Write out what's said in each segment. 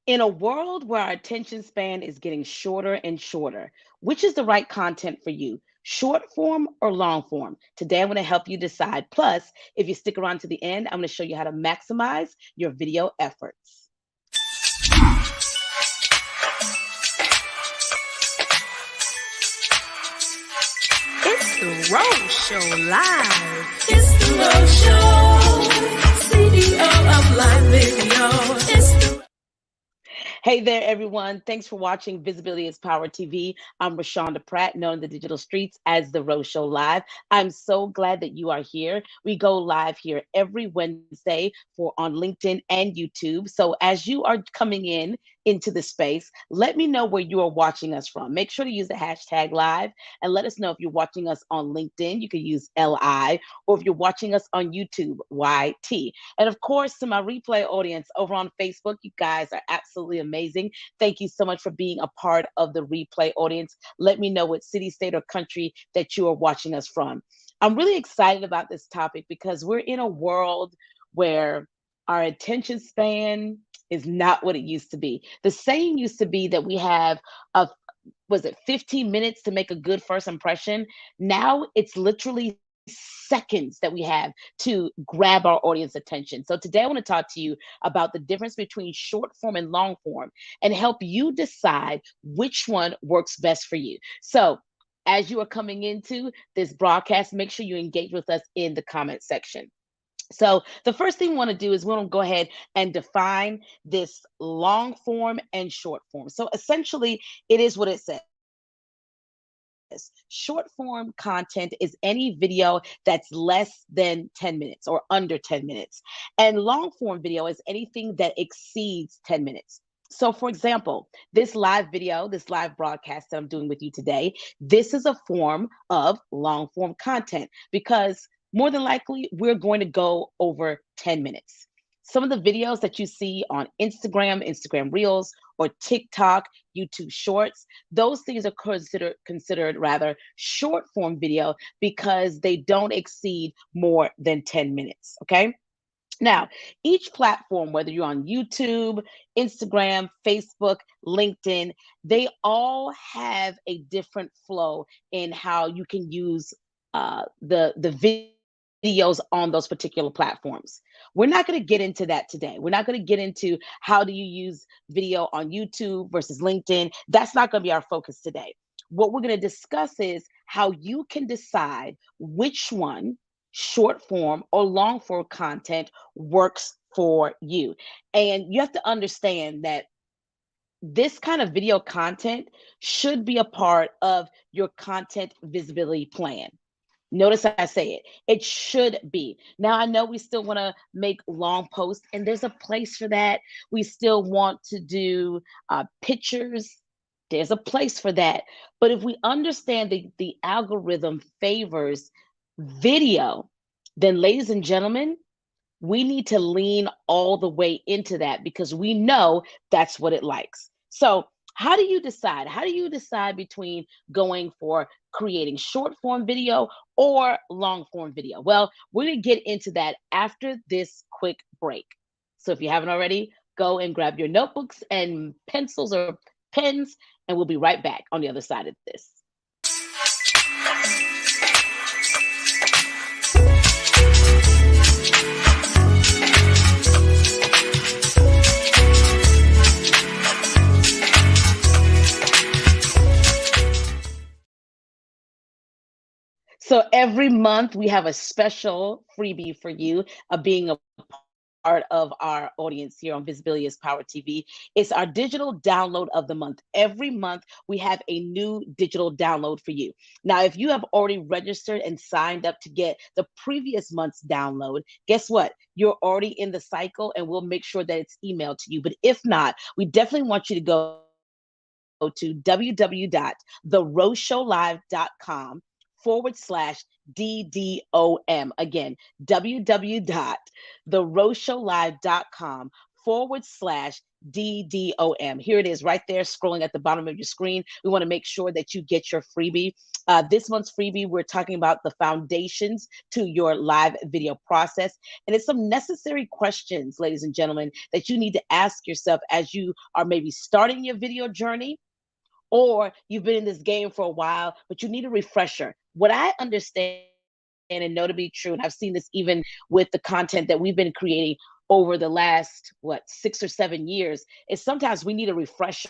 In a world where our attention span is getting shorter and shorter, which is the right content for you? Short form or long form? Today, I'm going to help you decide. Plus, if you stick around to the end, I'm going to show you how to maximize your video efforts. It's the Rose Show Live. It's the Rose Show, CEO of Live Video. It's the Hey there, everyone. Thanks for watching Visibility is Power TV. I'm Rashonda Pratt, known in the digital streets as The Rose Show Live. I'm so glad that you are here. We go live here every Wednesday on LinkedIn and YouTube. So as you are coming into the space, let me know where you are watching us from. Make sure to use the hashtag live and let us know if you're watching us on LinkedIn. You can use LI, or if you're watching us on YouTube, YT. And of course, to my replay audience over on Facebook, you guys are absolutely amazing. Thank you so much for being a part of the replay audience. Let me know what city, state, or country that you are watching us from. I'm really excited about this topic because we're in a world where our attention span is not what it used to be. The saying used to be that we have a was it 15 minutes to make a good first impression? Now it's literally seconds that we have to grab our audience attention. So today I want to talk to you about the difference between short form and long form and help you decide which one works best for you. So as you are coming into this broadcast, make sure you engage with us in the comment section. So the first thing we want to do is we want to go ahead and define this long form and short form. So essentially, it is what it says. Short form content is any video that's less than 10 minutes or under 10 minutes. And long form video is anything that exceeds 10 minutes. So, for example, this live video, this live broadcast that I'm doing with you today, this is a form of long form content because more than likely we're going to go over 10 minutes. Some of the videos that you see on Instagram, Instagram Reels, or TikTok, YouTube Shorts, those things are considered rather short form video because they don't exceed more than 10 minutes. Okay. Now, each platform, whether you're on YouTube, Instagram, Facebook, LinkedIn, they all have a different flow in how you can use the videos on those particular platforms. We're not going to get into that today. We're not going to get into how do you use video on YouTube versus LinkedIn. That's not going to be our focus today. What we're going to discuss is how you can decide which one, short form or long form content, works for you. And you have to understand that this kind of video content should be a part of your content visibility plan. Notice I say it. It should be. Now, I know we still want to make long posts, and there's a place for that. We still want to do pictures. There's a place for that. But if we understand the algorithm favors video, then, ladies and gentlemen, we need to lean all the way into that because we know that's what it likes. So, how do you decide? How do you decide between going for creating short form video or long form video? Well, we're going to get into that after this quick break. So, if you haven't already, go and grab your notebooks and pencils or pens, and we'll be right back on the other side of this. So every month we have a special freebie for you of being a part of our audience here on Visibility is Power TV. It's our digital download of the month. Every month we have a new digital download for you. Now, if you have already registered and signed up to get the previous month's download, guess what? You're already in the cycle and we'll make sure that it's emailed to you. But if not, we definitely want you to go to www.theroseshowlive.com/DDOM. Again, www.theroseshowlive.com DDOM. Here it is right there, scrolling at the bottom of your screen. We want to make sure that you get your freebie. This month's freebie, we're talking about the foundations to your live video process. And it's some necessary questions, ladies and gentlemen, that you need to ask yourself as you are maybe starting your video journey, or you've been in this game for a while, but you need a refresher. What I understand and know to be true, and I've seen this even with the content that we've been creating over the last, 6 or 7 years, is sometimes we need a refresher.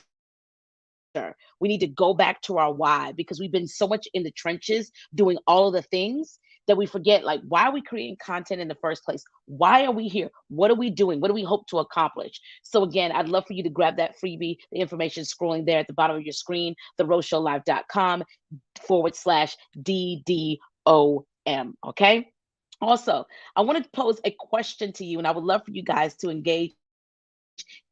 We need to go back to our why, because we've been so much in the trenches doing all of the things that we forget, like, why are we creating content in the first place? Why are we here? What are we doing? What do we hope to accomplish? So again, I'd love for you to grab that freebie. The information is scrolling there at the bottom of your screen, theroseshowlive.com/DDOM. Okay. Also, I want to pose a question to you, and I would love for you guys to engage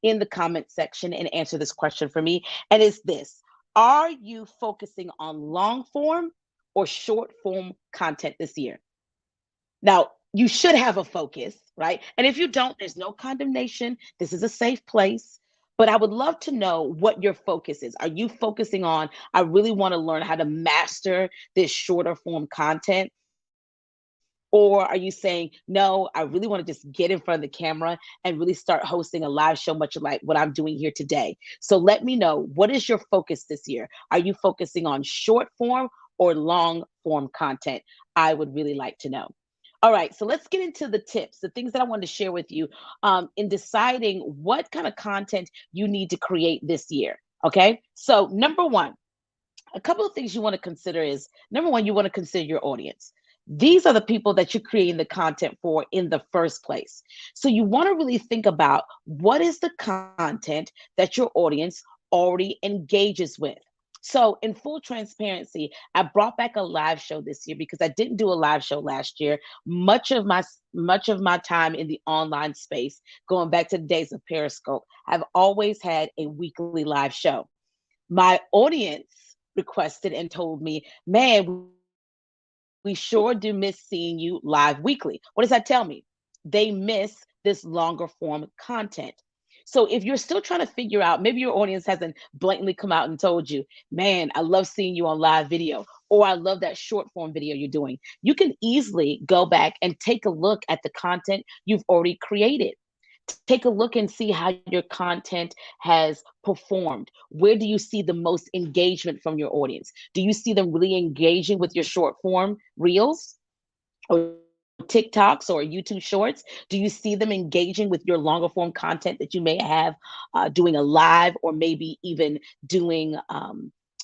in the comment section and answer this question for me. And it's this: are you focusing on long form or short form content this year? Now, you should have a focus, right? And if you don't, there's no condemnation. This is a safe place. But I would love to know what your focus is. Are you focusing on, I really want to learn how to master this shorter form content? Or are you saying, no, I really want to just get in front of the camera and really start hosting a live show, much like what I'm doing here today? So let me know, what is your focus this year? Are you focusing on short form or long form content? I would really like to know. All right, so let's get into the tips, the things that I wanted to share with you in deciding what kind of content you need to create this year. Okay, so number one, a couple of things you want to consider is, number one, you want to consider your audience. These are the people that you're creating the content for in the first place. So you want to really think about, what is the content that your audience already engages with. So in full transparency, I brought back a live show this year because I didn't do a live show last year. Much of my time in the online space, going back to the days of Periscope, I've always had a weekly live show. My audience requested and told me, man, we sure do miss seeing you live weekly. What does that tell me? They miss this longer form content. So if you're still trying to figure out, maybe your audience hasn't blatantly come out and told you, man, I love seeing you on live video, or I love that short form video you're doing, you can easily go back and take a look at the content you've already created. Take a look and see how your content has performed. Where do you see the most engagement from your audience? Do you see them really engaging with your short form reels or TikToks or YouTube shorts? Do you see them engaging with your longer form content that you may have doing a live, or maybe even doing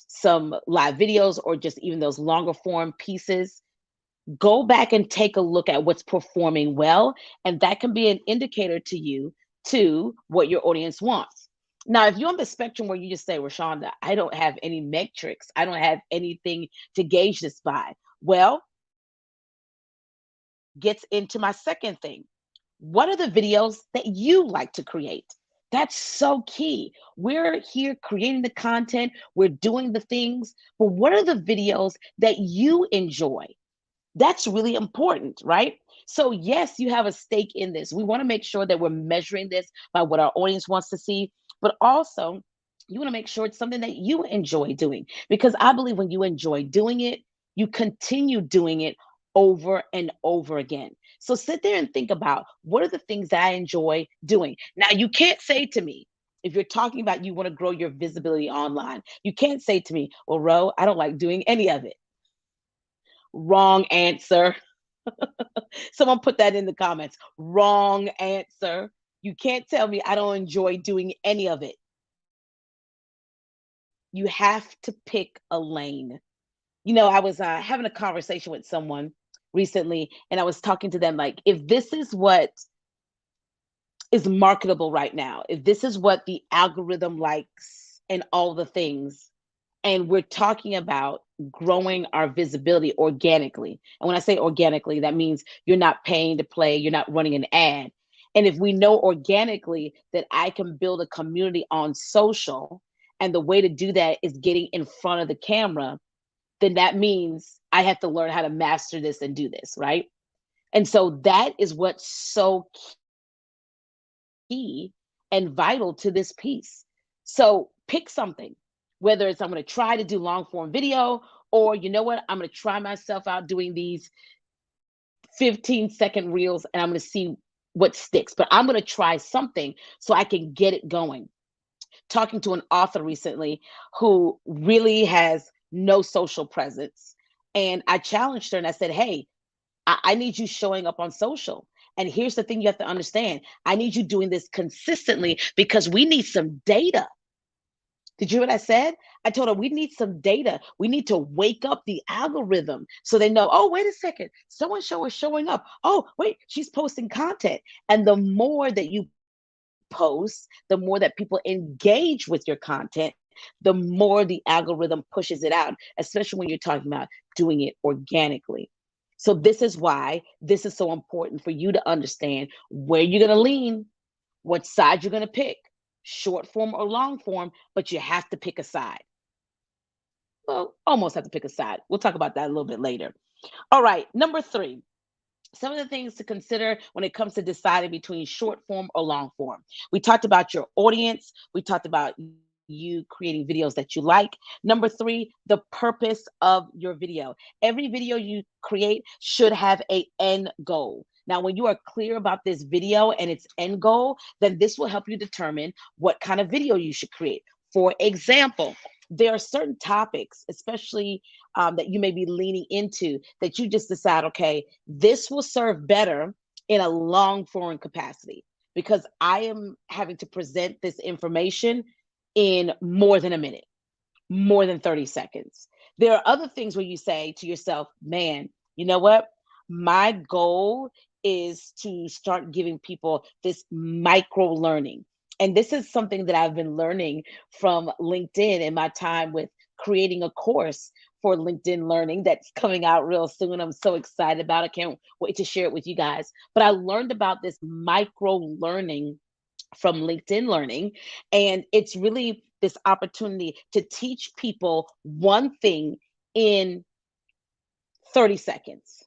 some live videos, or just even those longer form pieces? Go back and take a look at what's performing well, and that can be an indicator to you to what your audience wants. Now, if you're on the spectrum where you just say, Rashonda, I don't have any metrics, I don't have anything to gauge this by, well, gets into my second thing. What are the videos that you like to create? That's so key. We're here creating the content, we're doing the things, but what are the videos that you enjoy? That's really important, right? So yes, you have a stake in this. We want to make sure that we're measuring this by what our audience wants to see, but also you want to make sure it's something that you enjoy doing, because I believe when you enjoy doing it, you continue doing it over and over again. So sit there and think about, what are the things that I enjoy doing? Now, you can't say to me, if you're talking about you want to grow your visibility online, you can't say to me, well, Ro, I don't like doing any of it. Wrong answer. Someone put that in the comments. Wrong answer. You can't tell me I don't enjoy doing any of it. You have to pick a lane. I was having a conversation with someone recently, and I was talking to them like, if this is what is marketable right now, if this is what the algorithm likes and all the things, and we're talking about growing our visibility organically. And when I say organically, that means you're not paying to play, you're not running an ad. And if we know organically that I can build a community on social, and the way to do that is getting in front of the camera, then that means I have to learn how to master this and do this, right? And so that is what's so key and vital to this piece. So pick something, whether it's I'm going to try to do long form video, or you know what, I'm going to try myself out doing these 15-second reels and I'm going to see what sticks. But I'm going to try something so I can get it going. Talking to an author recently who really has no social presence. And I challenged her and I said, hey, I need you showing up on social. And here's the thing you have to understand, I need you doing this consistently because we need some data. Did you hear what I said? I told her we need some data. We need to wake up the algorithm so they know, oh, wait a second, so and so is showing up. Oh, wait, she's posting content. And the more that you post, the more that people engage with your content, the more the algorithm pushes it out, especially when you're talking about doing it organically. So this is why this is so important for you to understand where you're going to lean, what side you're going to pick, short form or long form, but you have to pick a side. Well, almost have to pick a side. We'll talk about that a little bit later. All right, number 3. Some of the things to consider when it comes to deciding between short form or long form. We talked about your audience. We talked about you creating videos that you like. Number 3, the purpose of your video. Every video you create should have a end goal. Now, when you are clear about this video and its end goal, then this will help you determine what kind of video you should create. For example, there are certain topics, especially that you may be leaning into, that you just decide, okay, this will serve better in a long form capacity because I am having to present this information in more than a minute, more than 30 seconds. There are other things where you say to yourself, man, you know what? My goal is to start giving people this micro learning. And this is something that I've been learning from LinkedIn in my time with creating a course for LinkedIn Learning that's coming out real soon. I'm so excited about it. Can't wait to share it with you guys. But I learned about this micro learning from LinkedIn Learning. And it's really this opportunity to teach people one thing in 30 seconds.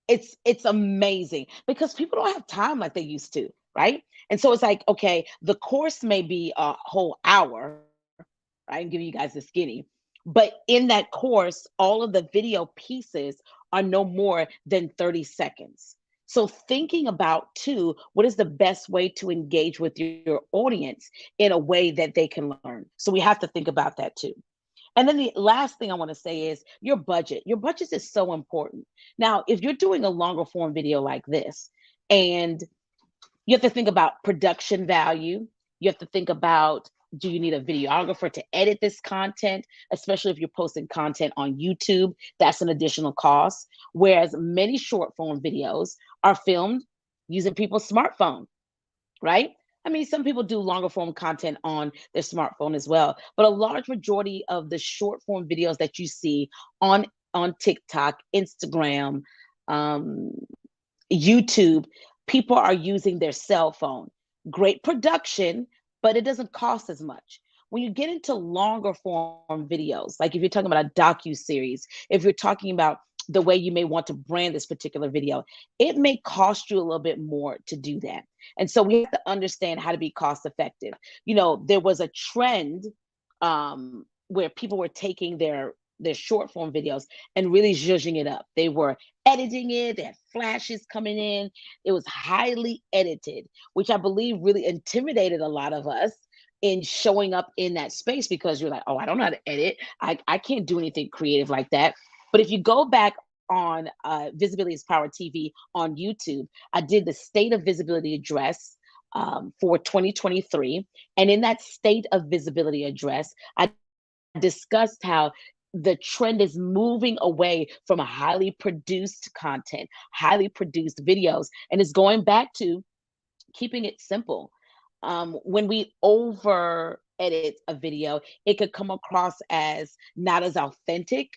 It's amazing because people don't have time like they used to, right? And so it's like, okay, the course may be a whole hour. I'm giving you guys the skinny, but in that course, all of the video pieces are no more than 30 seconds. So thinking about too, what is the best way to engage with your audience in a way that they can learn? So we have to think about that too. And then the last thing I want to say is your budget. Your budget is so important. Now, if you're doing a longer form video like this, and you have to think about production value, you have to think about, do you need a videographer to edit this content, especially if you're posting content on YouTube? That's an additional cost. Whereas many short form videos are filmed using people's smartphone, right? I mean, some people do longer form content on their smartphone as well, but a large majority of the short form videos that you see on TikTok, Instagram, YouTube, people are using their cell phone. Great production, but it doesn't cost as much. When you get into longer form videos, like if you're talking about a docu-series, if you're talking about the way you may want to brand this particular video, it may cost you a little bit more to do that. And so we have to understand how to be cost effective. You know, there was a trend where people were taking their short form videos and really zhuzhing it up. They were editing it, they had flashes coming in. It was highly edited, which I believe really intimidated a lot of us in showing up in that space because you're like, oh, I don't know how to edit. I can't do anything creative like that. But if you go back on Visibility is Power TV on YouTube, I did the State of Visibility address for 2023. And in that State of Visibility address, I discussed how the trend is moving away from a highly produced content, highly produced videos, and it's going back to keeping it simple. When we over edit a video, it could come across as not as authentic.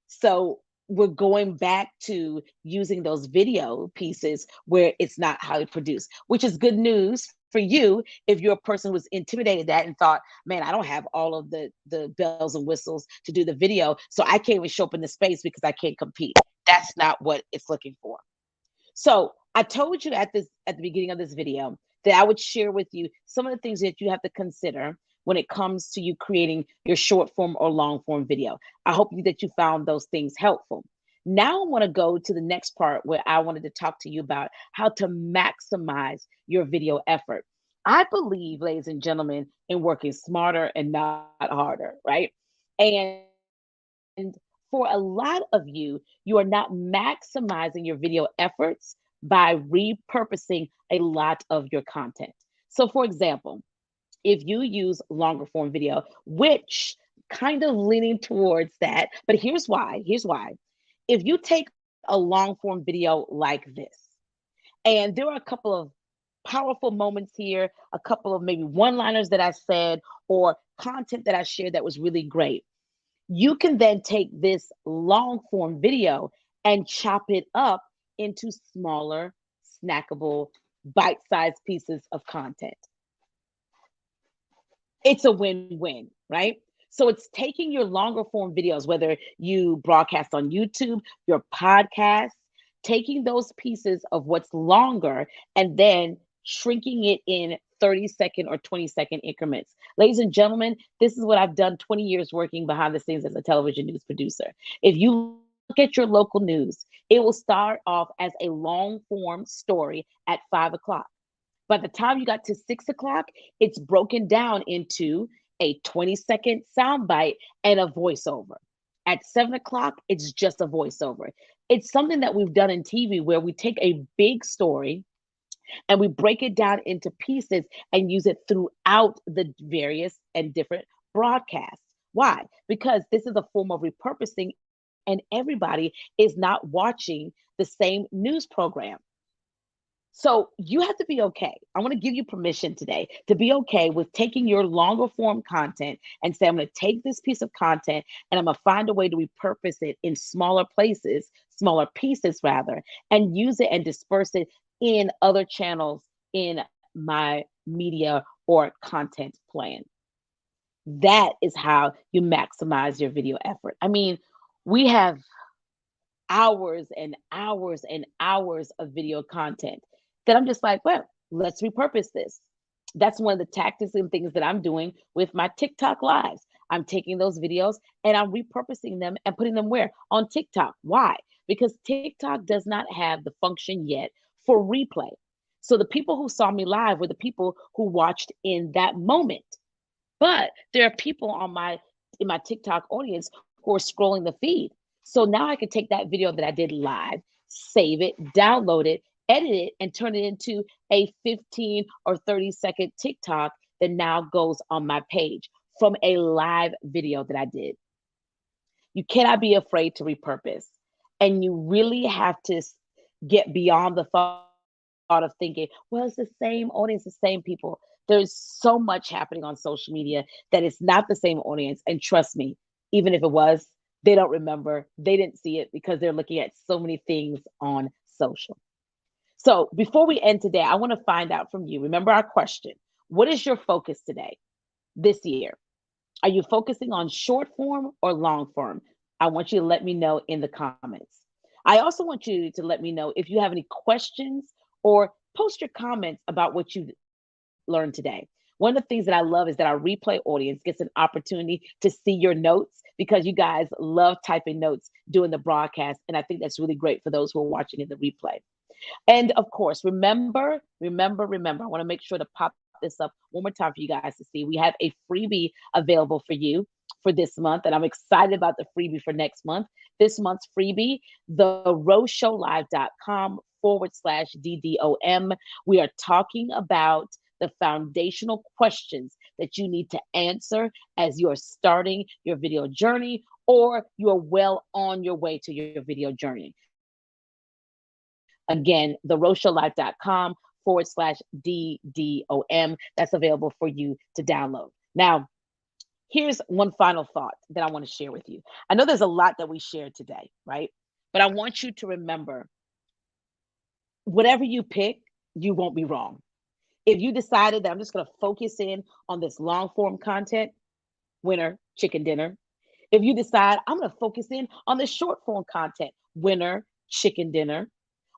So we're going back to using those video pieces where it's not highly produced, which is good news for you if you're a person who's intimidated that and thought, man, I don't have all of the bells and whistles to do the video, so I can't even show up in the space because I can't compete. That's not what it's looking for. So I told you at the beginning of this video that I would share with you some of the things that you have to consider when it comes to you creating your short form or long form video. I hope that you found those things helpful. Now I want to go to the next part where I wanted to talk to you about how to maximize your video effort. I believe, ladies and gentlemen, in working smarter and not harder, right? And for a lot of you, you are not maximizing your video efforts by repurposing a lot of your content. So, for example, if you use longer form video, which kind of leaning towards that, but here's why. Here's why. If you take a long form video like this, and there are a couple of powerful moments here, a couple of maybe one liners that I said, or content that I shared that was really great. You can then take this long form video and chop it up into smaller, snackable, bite sized pieces of content. It's a win-win, right? So it's taking your longer form videos, whether you broadcast on YouTube, your podcast, taking those pieces of what's longer and then shrinking it in 30-second or 20-second increments. Ladies and gentlemen, this is what I've done 20 years working behind the scenes as a television news producer. If you look at your local news, it will start off as a long form story at 5 o'clock. By the time you got to 6 o'clock, it's broken down into a 20-second soundbite and a voiceover. At 7 o'clock, it's just a voiceover. It's something that we've done in TV where we take a big story and we break it down into pieces and use it throughout the various and different broadcasts. Why? Because this is a form of repurposing, and everybody is not watching the same news program. So you have to be okay. I want to give you permission today to be okay with taking your longer form content and say, I'm going to take this piece of content and I'm going to find a way to repurpose it in smaller places, smaller pieces rather, and use it and disperse it in other channels in my media or content plan. That is how you maximize your video effort. I mean, we have hours and hours and hours of video content that I'm just like, well, let's repurpose this. That's one of the tactics and things that I'm doing with my TikTok lives. I'm taking those videos and I'm repurposing them and putting them where? On TikTok. Why? Because TikTok does not have the function yet for replay. So the people who saw me live were the people who watched in that moment. But there are people in my TikTok audience who are scrolling the feed. So now I can take that video that I did live, save it, download it, edit it, and turn it into a 15 or 30-second TikTok that now goes on my page from a live video that I did. You cannot be afraid to repurpose. And you really have to get beyond the thought of thinking, well, it's the same audience, the same people. There's so much happening on social media that it's not the same audience. And trust me, even if it was, they don't remember. They didn't see it because they're looking at so many things on social. So before we end today, I want to find out from you. Remember our question. What is your focus today, this year? Are you focusing on short form or long form? I want you to let me know in the comments. I also want you to let me know if you have any questions or post your comments about what you learned today. One of the things that I love is that our replay audience gets an opportunity to see your notes because you guys love typing notes during the broadcast. And I think that's really great for those who are watching in the replay. And of course, remember, I want to make sure to pop this up one more time for you guys to see. We have a freebie available for you for this month, and I'm excited about the freebie for next month. This month's freebie, theroseshowlive.com/DDOM. We are talking about the foundational questions that you need to answer as you're starting your video journey or you're well on your way to your video journey. Again, theroseshowlive.com/DDOM. That's available for you to download. Now, here's one final thought that I want to share with you. I know there's a lot that we shared today, right? But I want you to remember, whatever you pick, you won't be wrong. If you decided that I'm just going to focus in on this long form content, winner, chicken dinner. If you decide I'm going to focus in on the short form content, winner, chicken dinner.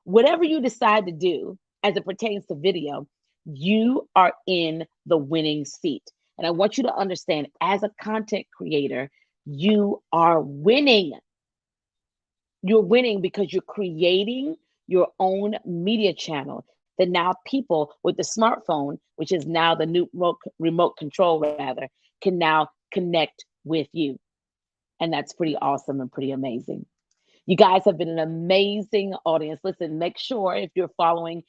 Whatever you decide to do as it pertains to video, you are in the winning seat. And I want you to understand, as a content creator, you are winning. You're winning because you're creating your own media channel that now people with the smartphone, which is now the new remote control rather, can now connect with you. And that's pretty awesome and pretty amazing. You guys have been an amazing audience. Listen, make sure if you're following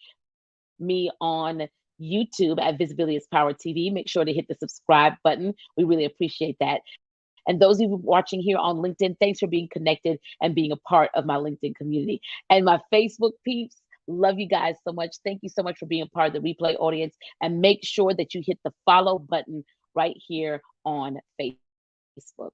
me on YouTube at Visibility is Power TV, make sure to hit the subscribe button. We really appreciate that. And those of you watching here on LinkedIn, thanks for being connected and being a part of my LinkedIn community. And my Facebook peeps, love you guys so much. Thank you so much for being a part of the replay audience. And make sure that you hit the follow button right here on Facebook.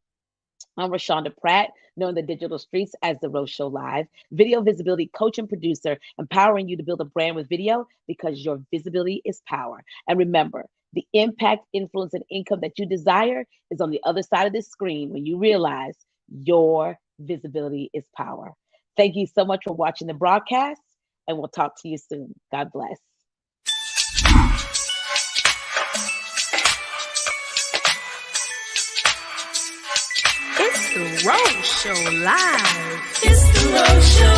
I'm Rashonda Pratt, known in the digital streets as The Rose Show Live, video visibility coach and producer, empowering you to build a brand with video because your visibility is power. And remember, the impact, influence, and income that you desire is on the other side of this screen when you realize your visibility is power. Thank you so much for watching the broadcast, and we'll talk to you soon. God bless. It's The Rose Show Live. It's The Rose Show.